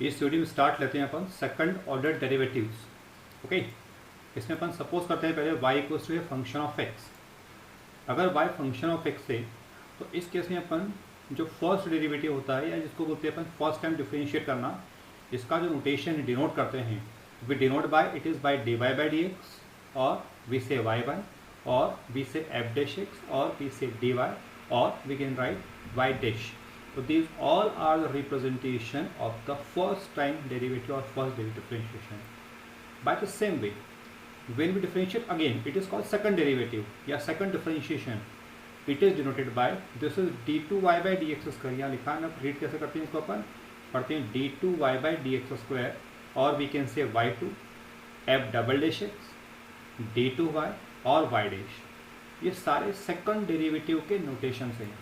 इस वीडियो में स्टार्ट लेते हैं अपन सेकंड ऑर्डर डेरिवेटिव्स। ओके, इसमें अपन सपोज करते हैं पहले y equals to a function of x। अगर y फंक्शन ऑफ x है तो इस केस में अपन जो फर्स्ट डेरिवेटिव होता है या जिसको बोलते हैं अपन फर्स्ट टाइम डिफरेंशिएट करना, इसका जो नोटेशन डिनोट करते हैं we denote by it is by D Y by D X, और वी से वाई बाय, और we say F dash X, और वी से डी वाई, और we can write Y dash. So these all are the representation of the first time derivative or first derivative differentiation. By the same way, when we differentiate again, it is called second derivative या second differentiation. It is denoted by this is d2y by dx square. यहाँ लिखा है ना, read कैसे करते हैं इसको अपन, पढ़ते हैं d2y by dx square, और we can say y2 f double dash x d2y और y dash. ये सारे second derivative के notations हैं.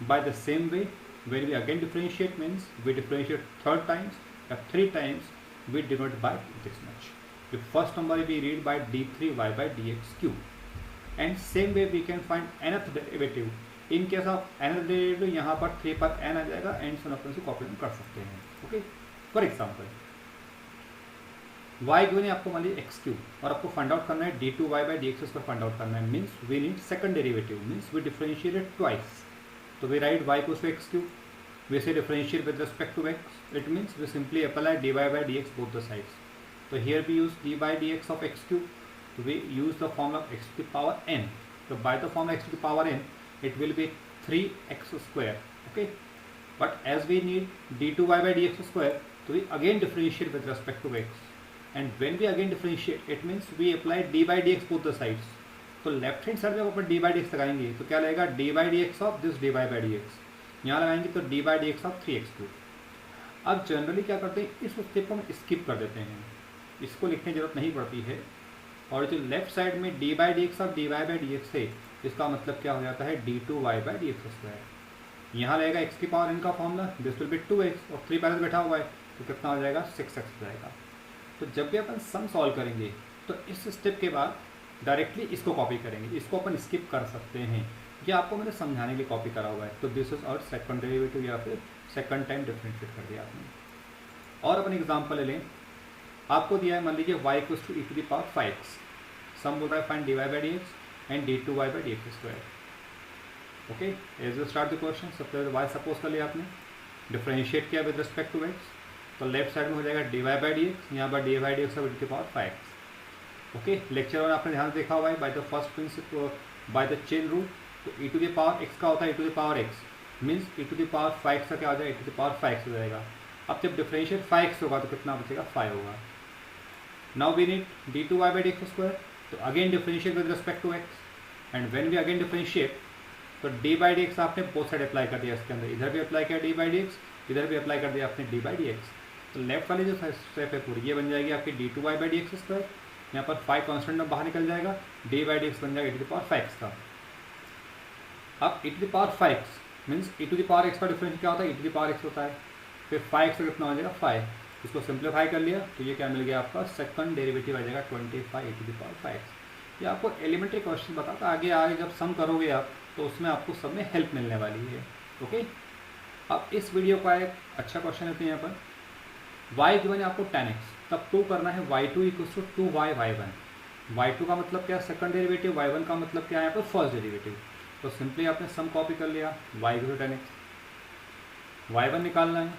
By the same way, when we again differentiate means we differentiate third times or three times, we denote by this much. The first number we read by d3y by dx cube, and same way we can find nth derivative. In case of nth derivative यहाँ पर 3 पर n आ जाएगा, and so अपन से copy कर सकते हैं. Okay, for example y given है आपको मान लीजिए x क्यूब, और आपको फाइंड आउट करना है d2y by dx पर फाइंड आउट करना है. Means we need second derivative, means we differentiated twice. So we write y equals to x cube. We say differentiate with respect to x. It means we simply apply dy by dx both the sides. So here we use dy by dx of x cube. So we use the formula of x to the power n. So by the formula x to the power n, it will be 3x square. Okay. But as we need d2y by dx square, so we again differentiate with respect to x. And when we again differentiate, it means we apply d by dx both the sides. तो left hand side में अपन D by D x लगाएंगे तो क्या लगेगा, D by D X of this D by by D x. यहाँ लगाएंगे तो D by D X of 3x cube. अब जनरली क्या करते हैं, इस स्टेप को हम स्किप कर देते हैं, इसको लिखने की जरूरत नहीं पड़ती है. और जो लेफ्ट साइड में D by D X of D Y by D X है, इसका मतलब क्या हो जाता है d2y by D x square. यहाँ लगेगा x की पावर n का formula, this will be 2x, और 3 पैरेंट बैठा हुआ है तो कितना हो जाएगा, 6x हो जाएगा. तो जब भी अपन सम सॉल्व करेंगे तो इस स्टेप के बाद डायरेक्टली इसको कॉपी करेंगे, इसको अपन स्किप कर सकते हैं. ये आपको मैंने समझाने के लिए कॉपी करा हुआ है. तो दिस इज और सेकंड डेरिवेटिव या फिर सेकंड टाइम डिफरेंशिएट कर दिया आपने. और अपन एग्जांपल ले लें, आपको दिया है मान लीजिए y equals to e to the power 5x. सम बोल रहा है find dy by D X and d2y by D x square. Okay, as we start the question, सबसे पहले y सपोज कर लिया आपने, डिफरेंशिएट किया विद रिस्पेक्ट टू x, तो लेफ्ट साइड में हो जाएगा dy बाई डी एक्स, यहाँ पर dy by D X e to the power 5x. Okay, lecture one आपने ध्यान देखा हुआ है, by the first principle by the chain rule. तो e to the power x का होता है e to the power x, means e to the power 5 का क्या हो जाएगा, e टू द पावर 5 हो जाएगा. अब जब डिफरेंशिएट 5x होगा तो कितना बचेगा, 5 होगा. Now we need d2y by D x square, तो again differentiate with respect to x, and when we again differentiate तो d बाई डी एक्स आपने बोथ साइड अप्लाई कर दिया इसके अंदर, इधर भी अप्लाई किया d बाई डी एक्स, इधर भी अप्लाई कर दिया आपने d बाई डी एक्स. तो लेफ्ट वाली जो स्टेप है पूरी ये बन जाएगी आपकी d2y by D x square. यहाँ पर 5 कॉन्स्टेंट में बाहर निकल जाएगा, डी बाई डी एक्स बन जाएगा e to the power 5x का. अब e to the power 5x means e to the power x का डिफरेंस क्या होता है, e to the power x होता है. फिर 5x का कितना हो जाएगा, 5. इसको सिंप्लीफाई कर लिया तो ये क्या मिल गया आपका, सेकंड डेरिवेटिव आ जाएगा 25 e to the power 5x. ये आपको एलिमेंट्री क्वेश्चन बताता, आगे आगे जब सम करोगे आप तो उसमें आपको सब में हेल्प मिलने वाली है. ओके, अब इस वीडियो का एक अच्छा क्वेश्चन लेते हैं यहाँ पर. y गिवन है आपको 10x, तब 2 करना है y2 equals to 2y y1. y2 का मतलब क्या है, सेकंड डेरिवेटिव, y1 का मतलब क्या है यहाँ पर, फर्स्ट डेरिवेटिव. तो सिंपली आपने सम कॉपी कर लिया, y equal to 10x, y1 निकालना है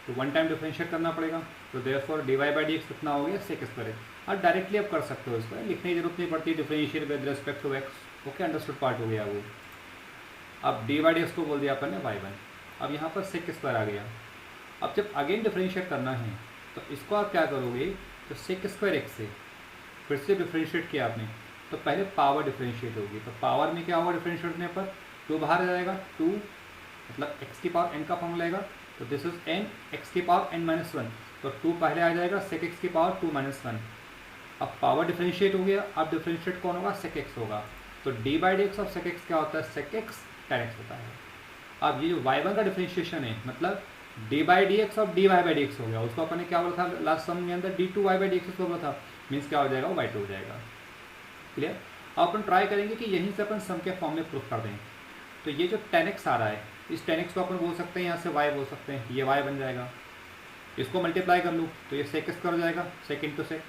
तो वन टाइम डिफरेंशिएट करना पड़ेगा. तो therefore dy by D x कितना हो गया, sec स्क्वायर. और डायरेक्टली आप कर सकते हो, इसको लिखने की जरूरत नहीं पड़ती, differentiate with respect to x. Okay, understood part हो गया वो. अब डी बाई डी एक्स को बोल दिया अपन ने y1, अब यहाँ पर sec स्क्वायर आ गया. अब जब अगेन डिफरेंशिएट करना है तो इसको आप क्या करोगे, तो sec स्क्वायर x से फिर से डिफरेंशिएट किया आपने तो पहले पावर डिफरेंशिएट होगी. तो पावर में क्या होगा, डिफरेंशिएट करने पर 2 बाहर आ जाएगा, 2 मतलब x की पावर n का फॉर्मूला आएगा. तो दिस इज n x की पावर n माइनस 1, तो 2 पहले आ जाएगा, sec x की पावर 2 माइनस 1. अब पावर डिफरेंशिएट हो गया, अब डिफरेंशिएट कौन होगा, sec x होगा. तो D by D X of sec x क्या होता है, sec x tan x होता है. अब ये जो y1 का डिफरेंशिएशन है, मतलब डी बाई डी एक्स और D Y by D X हो गया, उसको अपन ने क्या बोला था लास्ट सम के अंदर, d2y बाई डी एक्स को बोला था, मीन्स क्या हो जाएगा, y2 हो जाएगा. क्लियर. अब अपन ट्राई करेंगे कि यहीं से अपन सम के फॉर्म में प्रूफ कर दें. तो ये जो 10x आ रहा है, इस 10x को अपन बोल सकते हैं यहाँ से y बोल सकते हैं, ये y बन जाएगा. इसको मल्टीप्लाई कर लूँ तो ये सेक स्क्वायर हो जाएगा, सेक इंटू सेक,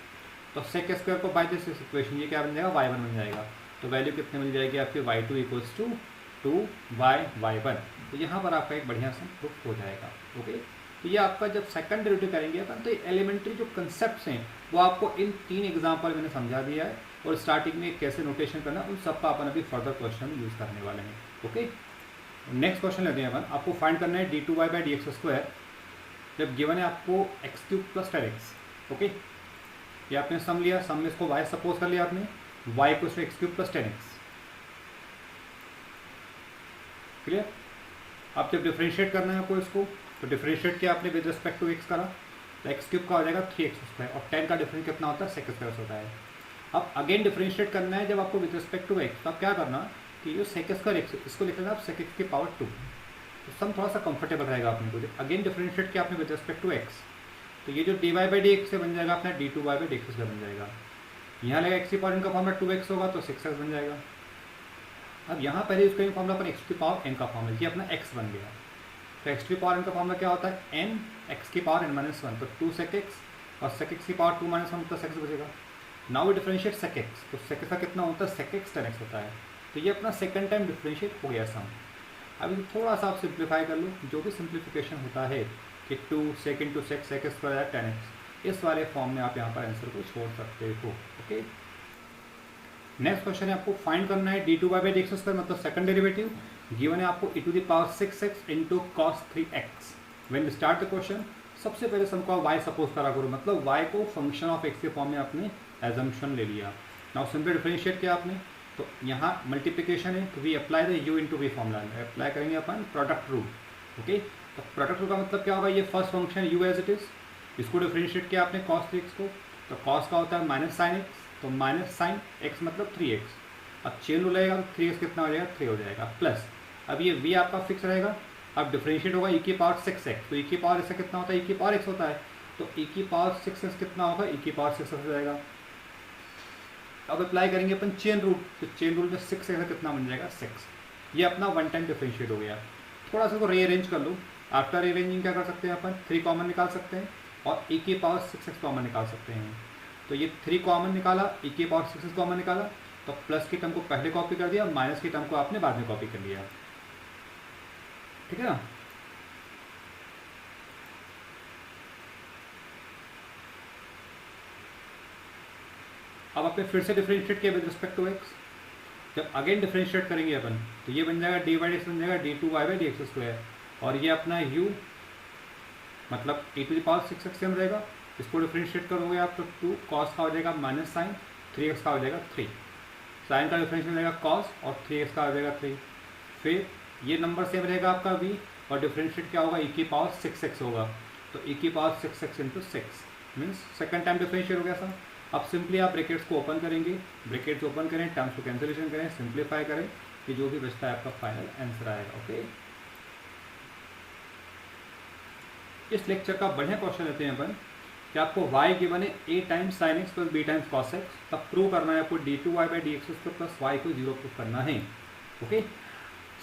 तो सेक स्क्वायर को बाय दिस इक्वेशन ये क्या बन जाएगा, y1 बन जाएगा। तो वैल्यू कितने मिल जाएगी आपकी, y2 इक्वल्स टू 2y1। तो यहाँ पर आपका एक बढ़िया सा प्रूफ हो जाएगा। ओके, तो ये आपका जब सेकंड डेरिवेटिव करेंगे अपन तो एलिमेंट्री जो कंसेप्ट हैं वो आपको इन 3 एग्जाम्पल मैंने समझा दिया है, और स्टार्टिंग में कैसे नोटेशन करना उन सबका अपन अभी फर्दर क्वेश्चन यूज़ करने वाले हैं। ओके, नेक्स्ट क्वेश्चन लेते हैं अपन। आपको फाइंड करना है d2y/dx², जब गिवन है आपको x³ + 10x। ओके, ये आपने सम लिया, सम में इसको y सपोज कर लिया आपने, y = x³ + 10x। क्लियर। अब जब डिफरेंशिएट करना है आपको इसको, तो डिफरेंशिएट किया आपने विद रिस्पेक्ट टू x करा, तो x³ का हो जाएगा 3x², और 10 का डिफरेंस कितना होता है, sec² होता है। अब अगेन डिफरेंशिएट करना है जब आपको विद रिस्पेक्ट टू x, तो आप क्या करना कि जो sec² इसको लिख लेना आप sec⁻², तो सम थोड़ा सा कंफर्टेबल रहेगा अपने को। अगेन डिफरेंशिएट किया आपने विद रिस्पेक्ट टू x, तो ये जो dy/dx से बन जाएगा अपना d2y/dx² बन जाएगा। यहाँ लगेगा x⁻n का फॉर्मूला 2x होगा तो 6x बन जाएगा। अब यहाँ पहले इसका फॉर्मूला अपन x⁻n का फॉर्मूला, ये अपना x बन गया। तो x⁻n का फॉर्मूला क्या होता है, n x⁻n-1, तो 2 sec x, और sec x⁻2-1 तो sec बचेगा। नाउ डिफरेंशिएट sec x, तो sec का कितना होता है, sec x 10x होता है। तो ये अपना सेकंड टाइम डिफरेंशिएट हो गया सम। अभी थोड़ा सा आप सिंप्लीफाई कर लो, जो भी सिंप्लीफिकेशन होता है कि 2 sec × sec sec² 10x, इस वाले फॉर्म में आप यहाँ पर आंसर को छोड़ सकते हो। ओके, नेक्स्ट क्वेश्चन है आपको फाइंड करना है d2y/dx², मतलब सेकंड डेरिवेटिव। गिवन है आपको e⁻6x × cos 3x। When we start the question, सबसे पहले हमको y सपोज करा करो, मतलब y को फंक्शन ऑफ x के फॉर्म में आपने एजम्पशन ले लिया। नाउ सिंपल डिफरेंशिएट किया आपने, तो यहाँ मल्टीप्लिकेशन है तो we apply the u × v formula, apply करेंगे अपन प्रोडक्ट रूल। ओके, तो प्रोडक्ट रूल का मतलब क्या होगा, ये first function u as it is, इसको डिफरेंशिएट किया आपने cos 3x को, तो cos का होता है -sin x, तो -sin x मतलब 3x। अब चेन रूल लगेगा तो 3x कितना हो जाएगा, 3 हो जाएगा, प्लस अब ये v आपका फिक्स रहेगा। अब डिफरेंशिएट होगा e⁻6x, तो e⁻x से कितना होता है, e⁻x होता है, तो e⁻6x कितना होगा, e⁻6x हो जाएगा। अब अप्लाई करेंगे अपन चेन रूल, तो चेन रूल में 6 से कितना बन जाएगा, 6। ये अपना वन टाइम डिफरेंशिएट हो गया। थोड़ा सा इसको रीअरेंज कर लो। आफ्टर रीअरेंजिंग क्या कर सकते हैं अपन, 3 कॉमन निकाल सकते हैं और e⁻6x कॉमन निकाल सकते हैं। तो ये 3 कॉमन निकाला, e⁻6x कॉमन निकाला, तो प्लस की टर्म को पहले कॉपी कर दिया, माइनस की टर्म को आपने बाद में कॉपी कर लिया। ठीक है ना। अब आपने फिर से डिफरेंशिएट किया विद रिस्पेक्ट टू x। जब अगेन डिफरेंशिएट करेंगे अपन, तो ये बन जाएगा d/dx बन जाएगा d2y/dx², और ये अपना u मतलब e⁻6x बन जाएगा। इसको डिफरेंशिएट करोगे आप तो 2 cos का हो जाएगा -sin, 3x का हो जाएगा 3, sin का डिफरेंशिएट हो जाएगा cos, और 3x का हो जाएगा 3। फिर ये नंबर सेम रहेगा आपका v, और डिफरेंशिएट क्या होगा, e⁻6x होगा, तो e⁻6x × 6 means second time differentiate हो गया सर। अब सिंपली आप ब्रैकेट्स को ओपन करेंगे, ब्रैकेट्स ओपन करें, टर्म्स को कैंसिलेशन करें, सिंप्लीफाई करें, कि जो भी बचता है आपका फाइनल आंसर आएगा। ओके, इस लेक्चर का बढ़िया क्वेश्चन लेते हैं अपन कि आपको y गिवन है a times sin x + b times cos x, तब प्रूव करना है आपको d2y/dx² + y को 0 प्रूव करना है। ओके,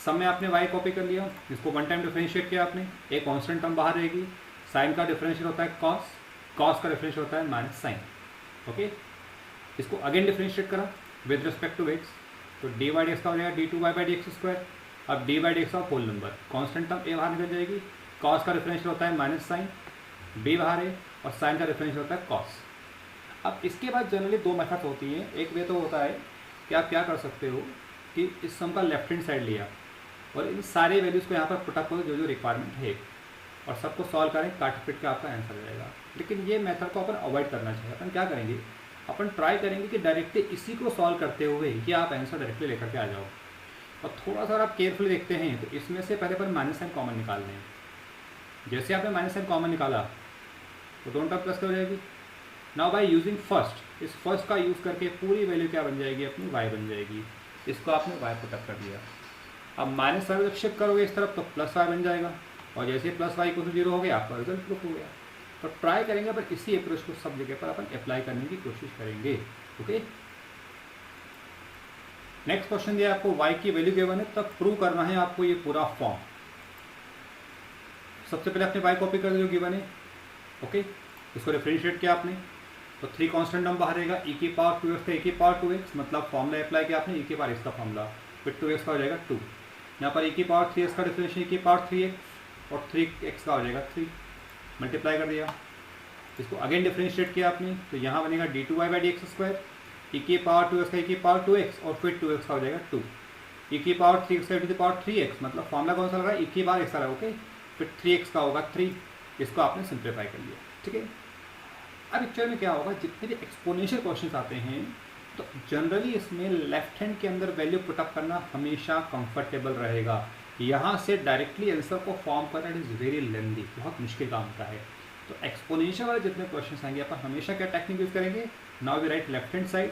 सब में आपने y कॉपी कर लिया, इसको वन टाइम डिफरेंशिएट किया आपने, एक कांस्टेंट टर्म बाहर रहेगी, sin का डिफरेंशिएट होता है cos, cos का डिफरेंशिएट होता है -sin। ओके, इसको अगेन डिफरेंशिएट करा विद रिस्पेक्ट टू x, तो dy/dx का हो जाएगा d2y/dx²। अब dy/dx का whole number, constant term a बाहर निकल जाएगी, cos का डिफरेंशिएट होता है -sin, b बाहर है, और sin का डिफरेंशिएट होता है cos। अब इसके बाद जनरली 2 मेथड होती हैं। एक वे तो होता है कि आप क्या कर सकते हो कि इस सम का लेफ्ट हैंड साइड लिया और इन सारे वैल्यूज़ को यहाँ पर पुटअप करो जो रिक्वायरमेंट है, और सबको सॉल्व करें, काट पिट के आपका आंसर रहेगा। लेकिन ये मेथड को अपन अवॉइड करना चाहिए। अपन क्या करेंगे, अपन ट्राई करेंगे कि डायरेक्टली इसी को सॉल्व करते हुए कि आप आंसर डायरेक्टली लेकर के आ जाओ। और थोड़ा सा आप केयरफुली देखते हैं तो इसमें से पहले अपन -sin कॉमन निकाल लें। जैसे आपने -sin कॉमन निकाला तो दोनों टर्म प्लस हो जाएगी। नाउ बाय यूजिंग फर्स्ट, इस फर्स्ट का यूज़ करके पूरी वैल्यू क्या बन जाएगी, अपनी y बन जाएगी। इसको आपने y पुटअप कर दिया। अब -y जब शिफ्ट करोगे इस तरफ तो +y बन जाएगा, और जैसे +y = 0 हो गया आपका रिजल्ट प्रूफ हो गया। तो ट्राई करेंगे पर इसी अप्रोच को सब जगह पर अपन अप्लाई करने की कोशिश करेंगे। ओके, नेक्स्ट क्वेश्चन दिया आपको y की वैल्यू गिवन है, तब प्रूव करना है आपको ये पूरा फॉर्म। सबसे पहले अपने y कॉपी कर दो जो गिवन है, ओके, इसको डिफरेंशिएट किया आपने तो 3 कांस्टेंट टर्म बाहर रहेगा, e की पावर 2x का e की पावर 2x, मतलब फॉर्मूला अप्लाई किया आपने e की पावर x का फॉर्मूला, फिर 2x का हो जाएगा 2, यहाँ पर e की पावर 3x का डिफरेंशिएशन e की पावर 3x और 3x का हो जाएगा 3, मल्टीप्लाई कर दिया। इसको अगेन डिफरेंशिएट किया आपने तो यहाँ बनेगा d2y बाई dx², e की पावर 2x का e की पावर 2x और फिर 2x का हो जाएगा 2, e की पावर 3x का e की पावर 3x, मतलब फॉर्मूला कौन सा लगा e की पावर x का लगा, ओके, फिर 3x का होगा 3, इसको आपने सिंप्लीफाई कर लिया, ठीक है। अब एक्चुअल में क्या होगा, जितने भी एक्सपोनेंशियल क्वेश्चंस आते हैं तो जनरली इसमें लेफ्ट हैंड के अंदर वैल्यू पुटअप करना हमेशा कंफर्टेबल रहेगा, यहाँ से डायरेक्टली आंसर को फॉर्म करना इट इज़ वेरी लेंदी, बहुत मुश्किल काम होता है। तो एक्सपोनेंशियल वाले जितने क्वेश्चंस आएंगे अपन हमेशा क्या टेक्निक यूज़ करेंगे, now we write left hand side.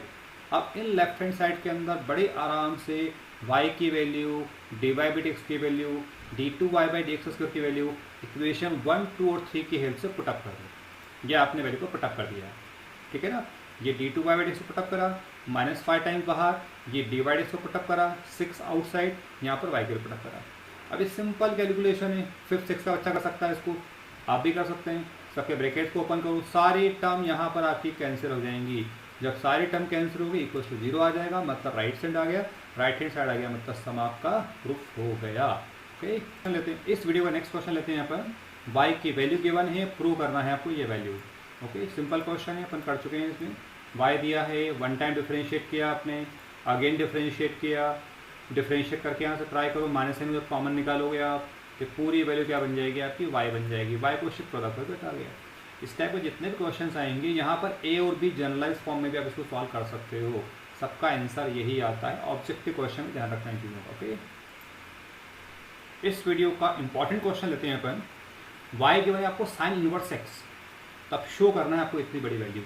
अब इन लेफ्ट हैंड साइड के अंदर बड़े आराम से y की वैल्यू, dy बाई dx की वैल्यू, d2y बाई dx² की वैल्यू इक्वेशन 1, 2 और 3 की हेल्प से पुटअप कर दो। ये आपने वैल्यू को पुटअप कर दिया, ठीक है ना। ये d2y बाई dx को पुटअप करा, -5 टाइम्स बाहर, ये dy बाई dx को पुटअप करा, 6 आउटसाइड, यहाँ पर y के पुटअप करा। अब ये सिंपल कैलकुलेशन है, 5th 6th का बच्चा कर सकता है, इसको आप भी कर सकते हैं। सबके ब्रैकेट को ओपन करो, सारी टर्म यहाँ पर आपकी कैंसिल हो जाएंगी। जब सारी टर्म कैंसिल होगी इक्वल टू 0 आ जाएगा, मतलब राइट साइड आ गया, राइट हैंड साइड आ गया, मतलब सम आपका प्रूफ हो गया। ओके, लेते हैं इस वीडियो का नेक्स्ट क्वेश्चन लेते हैं। यहाँ पर y की वैल्यू गिवन है, प्रूव करना है आपको ये वैल्यू। ओके, सिंपल क्वेश्चन है, अपन कर चुके हैं। इसमें y दिया है, 1 टाइम डिफरेंशिएट किया आपने, अगेन डिफरेंशिएट किया, डिफरेंशिएट करके यहाँ से ट्राई करो, माइनस में जब कॉमन निकालोगे आप तो पूरी वैल्यू क्या बन जाएगी आपकी, y बन जाएगी। y को शिफ्ट प्रोडक्ट पर बैठा गया। इस टाइप के जितने भी क्वेश्चंस आएंगे यहाँ पर a और b जनरलाइज फॉर्म में भी आप इसको सॉल्व कर सकते हो, सबका आंसर यही आता है। ऑब्जेक्टिव क्वेश्चन में ध्यान रखना है चीज़ों का। ओके, इस वीडियो का इंपॉर्टेंट क्वेश्चन लेते हैं अपन। y के वजह आपको साइन इनवर्स x, तब शो करना है आपको इतनी बड़ी value.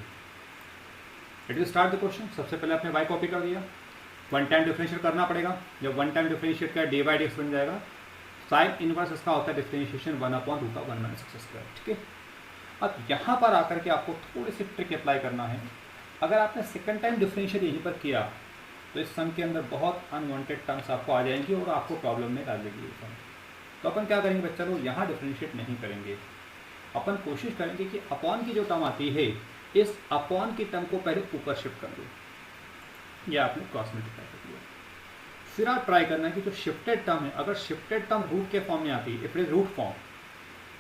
Let us start the question. सबसे पहले आपने y कॉपी कर दिया, 1 टाइम डिफरेंशिएट करना पड़ेगा। जब 1 टाइम डिफरेंशिएट किया dy बाई dx बन जाएगा। साइन इनवर्स इसका होता है डिफरेंशिएशन 1/√1 - x², ठीक है। अब यहाँ पर आकर के आपको थोड़ी सी ट्रिक अप्लाई करना है। अगर आपने सेकंड टाइम डिफरेंशिएट यहीं पर किया तो इस सम के अंदर बहुत अनवांटेड टर्म्स आपको आ जाएंगी और आपको प्रॉब्लम में डाल देगी ये सम। तो अपन क्या करेंगे बच्चा लोग, यहाँ डिफरेंशिएट नहीं करेंगे। अपन कोशिश करेंगे कि अपॉन की जो टर्म आती है, इस अपॉन की टर्म को पहले ऊपर शिफ्ट कर दो। यह आपने क्रॉस मल्टीप्लाई कर दिया। फिर आप ट्राई करना है कि जो शिफ्टेड टर्म है, अगर शिफ्टेड टर्म रूट के फॉर्म में आती है, if it is root form,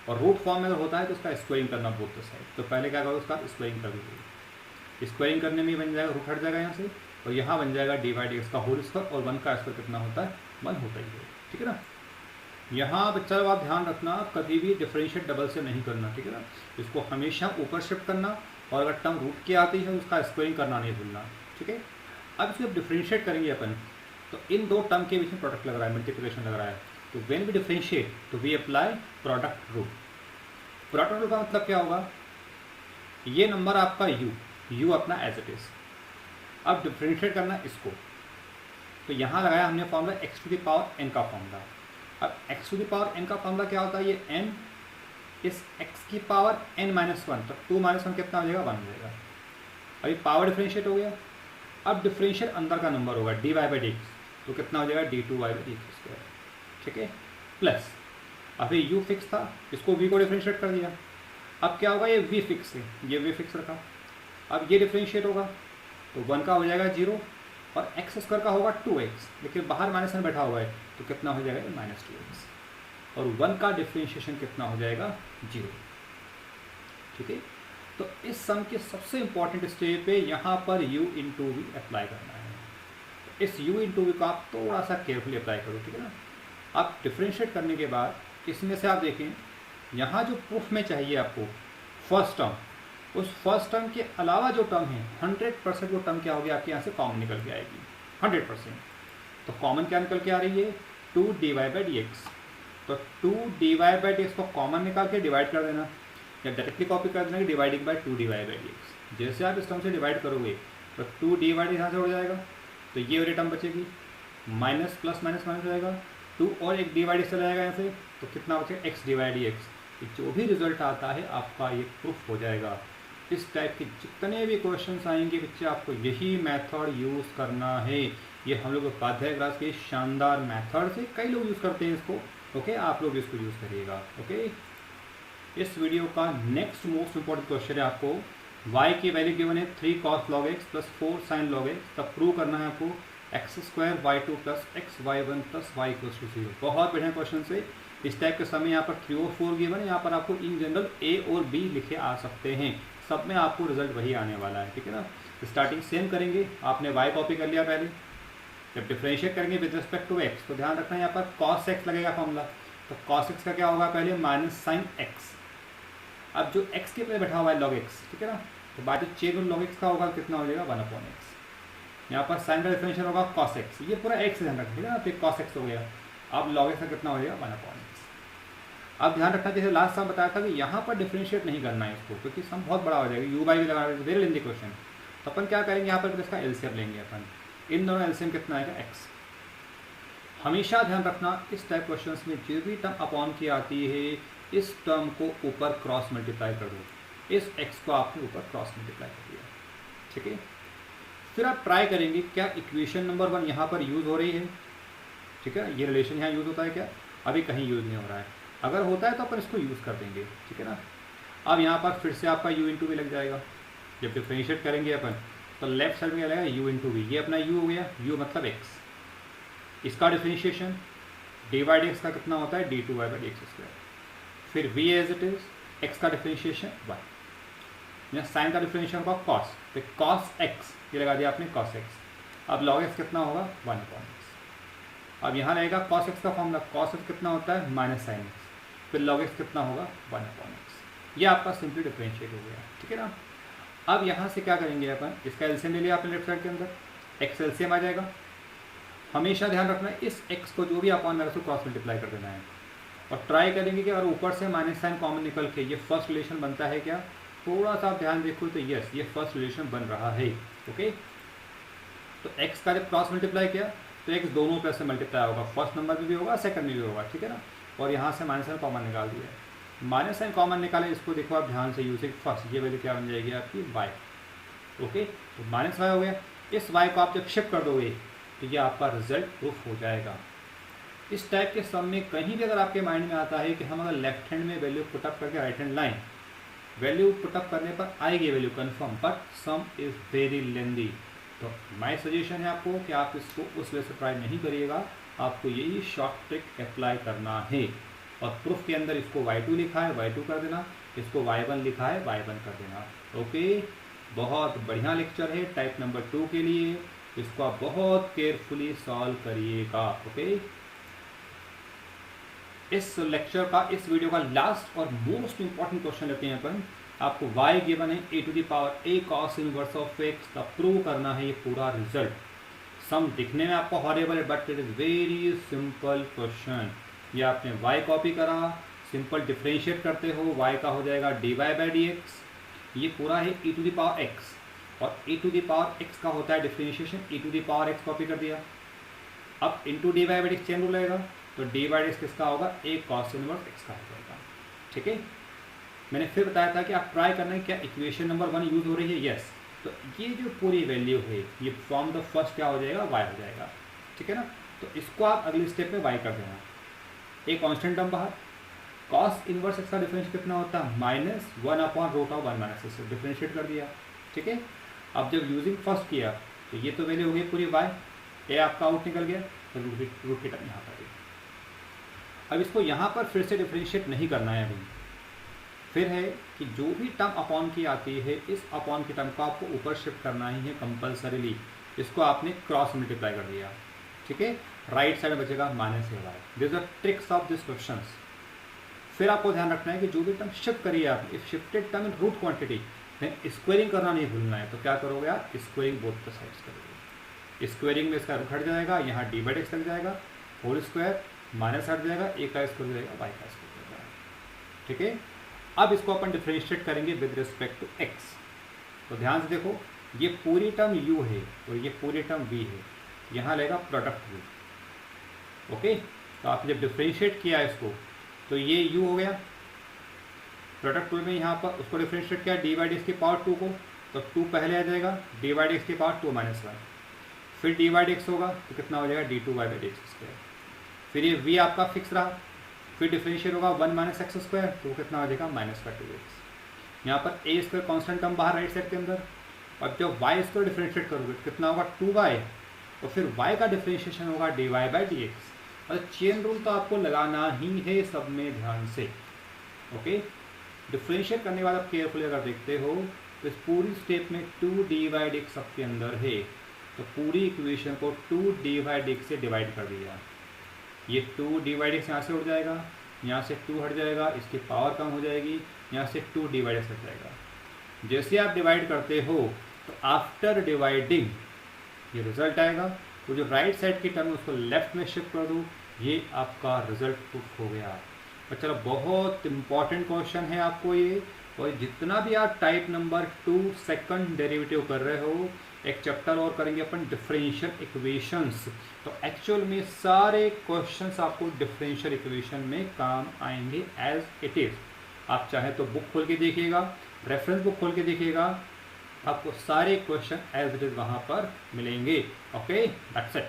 और रूट फॉर्म में अगर होता है तो उसका स्क्वायरिंग करना बोथ द साइड। तो पहले क्या करो, उसका स्क्वायरिंग कर दीजिए। स्क्वायरिंग करने में बन जाएगा, रूट हट जाएगा यहाँ से, और यहाँ बन जाएगा dy बाई dx का होल स्क्वायर, और 1 का स्क्वायर कितना होता है, 1 होता ही है, ठीक है ना। यहाँ बच्चा आप ध्यान रखना, कभी भी डिफरेंशिएट डबल से नहीं करना, ठीक है ना। इसको हमेशा ऊपर शिफ्ट करना, और अगर टर्म रूट की आती है उसका स्क्वायरिंग करना नहीं भूलना, ठीक है। अब इसको डिफरेंशिएट करेंगे अपन, तो इन दो टर्म के बीच में प्रोडक्ट लग रहा है, मल्टीप्लिकेशन लग रहा है। तो व्हेन वी डिफरेंशिएट तो we apply product rule. Product rule का मतलब क्या होगा, ये नंबर आपका u अपना एज इट इज। अब डिफरेंशिएट करना इसको, तो यहाँ लगाया हमने formula x to the power n का फॉर्मूला। अब x to the power n का फॉर्मूला क्या होता है, ये n इस x की पावर n-1, तो 2 - 1 कितना हो जाएगा, 1 हो जाएगा। अभी पावर डिफरेंशिएट हो गया। अब डिफरेंशिएट अंदर का नंबर होगा dy बाई dx, तो कितना हो जाएगा d2y बाई dx², ठीक है, प्लस अभी u फिक्स था, इसको v को डिफरेंशिएट कर दिया। अब क्या होगा, ये v फिक्स है, ये v फिक्स रखा। अब ये डिफरेंशिएट होगा तो 1 का हो जाएगा 0, और x² का होगा 2x, लेकिन बाहर -1 बैठा हुआ है, तो कितना हो जाएगा, -2x, और 1 का डिफरेंशिएशन कितना हो जाएगा, 0, ठीक है। तो इस सम के सबसे इंपॉर्टेंट स्टेज पे यहाँ पर u इंटू वी अप्लाई करना है। इस u इंटू वी को आप थोड़ा सा केयरफुली अप्लाई करो, ठीक है ना। आप डिफरेंशिएट करने के बाद इसमें से आप देखें, यहाँ जो प्रूफ में चाहिए आपको फर्स्ट टर्म, उस फर्स्ट टर्म के अलावा जो टर्म है 100% वो टर्म क्या होगी आपके यहाँ से कॉमन निकल के आएगी 100%। तो कॉमन क्या निकल के आ रही है, 2dy बाई dx। तो 2dy बाई dx को कॉमन निकाल के डिवाइड कर देना, या डायरेक्टली कॉपी कर देना कि dividing by 2dy by dx। जैसे आप इस टर्म से डिवाइड करोगे तो 2dy यहाँ से हो जाएगा, तो ये वाली टर्म बचेगी, माइनस प्लस माइनस माइनस हो जाएगा, 2 और एक डिवाइड चला जाएगा यहाँ से, तो कितना बचेगा, x डिवाइड dx। जो भी रिजल्ट आता है आपका ये प्रूफ हो जाएगा। इस टाइप के जितने भी क्वेश्चंस आएंगे बच्चे, आपको यही मेथड यूज़ करना है। ये हम लोग उपाध्याय क्लास के शानदार मेथड से, कई लोग यूज़ करते हैं इसको। ओके, आप लोग इसको यूज़ करिएगा। ओके। इस वीडियो का नेक्स्ट मोस्ट इंपॉर्टेंट क्वेश्चन है आपको y की वैल्यू गिवन है 3 cos log x plus 4 sin log x, तब प्रूव करना है आपको x² y2 plus xy1 plus y equal to 0। बहुत बढ़िया क्वेश्चन से इस टाइप के समय यहाँ पर 3 और 4 गिवन है, यहाँ पर आपको इन जनरल a और b लिखे आ सकते हैं, सब में आपको रिजल्ट वही आने वाला है, ठीक है ना। स्टार्टिंग सेम करेंगे, आपने y कॉपी कर लिया पहले, जब डिफरेंशिएट करेंगे विद रिस्पेक्ट टू x तो ध्यान रखना है यहाँ पर cos x लगेगा फॉर्मूला, तो cos x का क्या होगा पहले माइनस साइन x। अब जो x के पहले बैठा हुआ है log x, ठीक है ना, तो बाद में चेन log x का होगा कितना हो जाएगा 1/x। यहाँ पर साइन का डिफरेंशियल होगा cos x, ये पूरा x ध्यान रखना, ठीक है ना, फिर cos x हो गया। अब log x का कितना हो जाएगा 1/x। अब ध्यान रखना जैसे लास्ट टाइम बताया था कि यहाँ पर डिफरेंशिएट नहीं करना है इसको, क्योंकि सम बहुत बड़ा हो जाएगा, u बाई भी लगा वेरी लेंथी क्वेश्चन। तो अपन क्या करेंगे यहाँ पर इसका एलसीएम लेंगे अपन, इन दोनों एलसीएम कितना आएगा x। हमेशा ध्यान रखना इस टाइप क्वेश्चंस में जो भी टर्म अपॉन की आती है इस टर्म को ऊपर क्रॉस मल्टीप्लाई कर दो, इस x को आपने ऊपर क्रॉस मल्टीप्लाई कर दिया, ठीक है। फिर आप ट्राई करेंगे क्या इक्वेशन नंबर 1 यहाँ पर यूज़ हो रही है, ठीक है, ये रिलेशन यहाँ यूज़ होता है क्या, अभी कहीं यूज़ नहीं हो रहा है, अगर होता है तो अपन इसको यूज़ कर देंगे, ठीक है ना। अब यहाँ पर फिर से आपका u इंटू वी लग जाएगा, जब डिफरेंशिएट करेंगे अपन तो लेफ्ट साइड में क्या लगेगा u इंटू वी, ये अपना u हो गया, u मतलब x, इसका differentiation D by D X का कितना होता है d2y by D x square, फिर v as it is x का डिफरेंशिएशन y, यहाँ साइन का डिफरेंशिएशन होगा cos, फिर cos x ये लगा दिया आपने cos x, अब log x कितना होगा 1/x। अब यहाँ रहेगा cos x का फॉर्मूला, cos x कितना होता है माइनस साइन x, फिर log x कितना होगा 1/x। ये आपका सिंपली डिफरेंशिएट हो गया, ठीक है ना। अब यहाँ से क्या करेंगे अपन, इसका एलसीएम ले लिया आपने लेफ्ट साइड के अंदर, x एलसीएम आ जाएगा। हमेशा ध्यान रखना है इस x को जो भी अपॉन में उसको क्रॉस मल्टीप्लाई कर देना है, और ट्राई करेंगे कि अगर ऊपर से माइनस साइन कॉमन निकल के ये फर्स्ट रिलेशन बनता है क्या, थोड़ा सा ध्यान देखो तो यस ये फर्स्ट रिलेशन बन रहा है, ओके। तो x का जब क्रॉस मल्टीप्लाई किया तो x दोनों पे से मल्टीप्लाई होगा, फर्स्ट नंबर में भी होगा सेकंड में भी होगा, ठीक है ना। और यहाँ से माइनस साइन कॉमन निकाल दिया, माइनस साइन कॉमन निकाले, इसको देखो आप ध्यान से यूजिंग फर्स्ट, ये वैल्यू क्या बन जाएगी आपकी y, ओके। तो माइनस y हो गया, इस y को आप जब शिफ्ट कर दोगे तो ये आपका रिजल्ट प्रूफ हो जाएगा। इस टाइप के सम में कहीं भी अगर आपके माइंड में आता है कि हम अगर लेफ्ट हैंड में वैल्यू पुटअप करके right hand line, value put up करने पर आएगी value confirm, but some is very lengthy, तो माय सजेशन है आपको कि आप इसको उस वे से ट्राई नहीं करिएगा, आपको यही शॉर्ट ट्रिक अप्लाई करना है। और प्रूफ के अंदर इसको y2 लिखा है y2 कर देना, इसको y1 लिखा है y1 कर देना, ओके। बहुत बढ़िया लेक्चर है टाइप नंबर 2 के लिए, इसको आप बहुत केयरफुली सॉल्व करिएगा, ओके। इस लेक्चर का, इस वीडियो का लास्ट और मोस्ट इंपॉर्टेंट क्वेश्चन लेते हैं अपन। आपको y गिवन है a to the power a cos inverse of x का प्रूव करना है ये पूरा रिजल्ट। सम दिखने में आपको हॉरेबल है but it is very simple question. ये आपने y कॉपी करा, सिंपल डिफरेंशिएट करते हो, y का हो जाएगा dy बाई डी एक्स, ये पूरा है e to the power x, और e to the power x का होता है differentiation, e to the power x copy कर दिया। अब into D by X change हो जाएगा, तो डी बाई एक्स किसका होगा a cos इनवर्स x का हो जाएगा, ठीक है। मैंने फिर बताया था कि आप ट्राई करना है क्या इक्वेशन नंबर 1 यूज हो रही है, यस। तो ये जो पूरी वैल्यू है ये फ्रॉम द फर्स्ट क्या हो जाएगा y हो जाएगा, ठीक है ना। तो इसको आप अगले स्टेप में y कर देना, एक कांस्टेंट टर्म बाहर, cos इनवर्स x का डिफरेंशिएट कितना होता है -1/√1 माइनस x, डिफरेंशिएट कर दिया, ठीक है। अब जब यूजिंग फर्स्ट किया तो ये तो वैल्यू हो गई पूरी y, a आपका आउट निकल गया, तो रूट की टर्म यहाँ पर। अब इसको यहाँ पर फिर से डिफरेंशिएट नहीं करना है अभी, फिर है कि जो भी टर्म अपॉन की आती है इस अपॉन की टर्म को आपको ऊपर शिफ्ट करना ही है कंपल्सरीली। इसको आपने क्रॉस मल्टीप्लाई कर दिया, ठीक है, राइट साइड में बचेगा minus a, this are tricks of this questions. फिर आपको ध्यान रखना है कि जो भी टर्म शिफ्ट करिए आप, if shifted term in root quantity, squaring करना नहीं भूलना है। तो क्या करोगे आप, स्क्वेयरिंग बोथ द साइड्स करोगे। स्क्वेयरिंग में इसका रूट हट जाएगा, यहाँ डी बाई एक्स लग जाएगा, होल स्क्वायर माइनस हट जाएगा, ए का स्क्वायर हो जाएगा, वाई का स्क्वायर हो जाएगा, ठीक है। अब इसको अपन डिफरेंशिएट करेंगे विद रिस्पेक्ट टू x। तो ध्यान से देखो, ये पूरी टर्म u है और ये पूरी टर्म v है, यहाँ लगेगा प्रोडक्ट v, ओके। तो आपने जब डिफरेंशिएट किया इसको तो ये u हो गया, प्रोडक्ट में यहाँ पर उसको डिफरेंशिएट किया डी बाई डी एक्स की पावर 2 को, तो 2 पहले आ जाएगा, डी बाई डी एक्स की पावर 2 माइनस 1, फिर डी बाई डी एक्स होगा तो कितना हो जाएगा d2y by D x square, फिर ये v आपका फिक्स रहा, फिर डिफरेंशियल होगा 1 माइनस एक्स स्क्वायर, तो कितना हो जाएगा माइनस का 2x। यहाँ पर ए स्क्वायर कॉन्स्टेंट टर्म बाहर राइट साइड के अंदर, और जब वाई स्क्वायर डिफरेंशिएट करोगे कितना होगा 2y, और फिर y का डिफरेंशिएशन होगा dy बाई डी एक्स। और चेन रूल तो आपको लगाना ही है सब में ध्यान से, ओके। डिफरेंशिएट करने के बाद आप केयरफुली अगर देखते हो तो इस पूरी स्टेप में 2dy dx सबके अंदर है, तो पूरी इक्वेशन को 2dy dx से डिवाइड कर दिया। ये 2dy dx यहाँ से उठ जाएगा, यहाँ से 2 हट जाएगा, इसकी पावर कम हो जाएगी, यहाँ से 2dy dx हट जाएगा। जैसे आप डिवाइड करते हो तो आफ्टर डिवाइडिंग ये रिजल्ट आएगा, तो जो राइट साइड की टर्म उसको लेफ्ट में शिफ्ट कर दो, ये आपका रिजल्ट प्रूफ हो गया। और चलो बहुत इंपॉर्टेंट क्वेश्चन है आपको ये, और जितना भी आप टाइप नंबर 2 सेकंड डेरिवेटिव कर रहे हो, एक चैप्टर और करेंगे अपन डिफरेंशियल इक्वेशंस, तो एक्चुअल में सारे क्वेश्चंस आपको डिफरेंशियल इक्वेशन में काम आएंगे एज इट इज। आप चाहे तो बुक खोल के देखिएगा, रेफरेंस बुक खोल के देखिएगा, आपको सारे क्वेश्चन एज इट इज वहाँ पर मिलेंगे। Okay, that's it.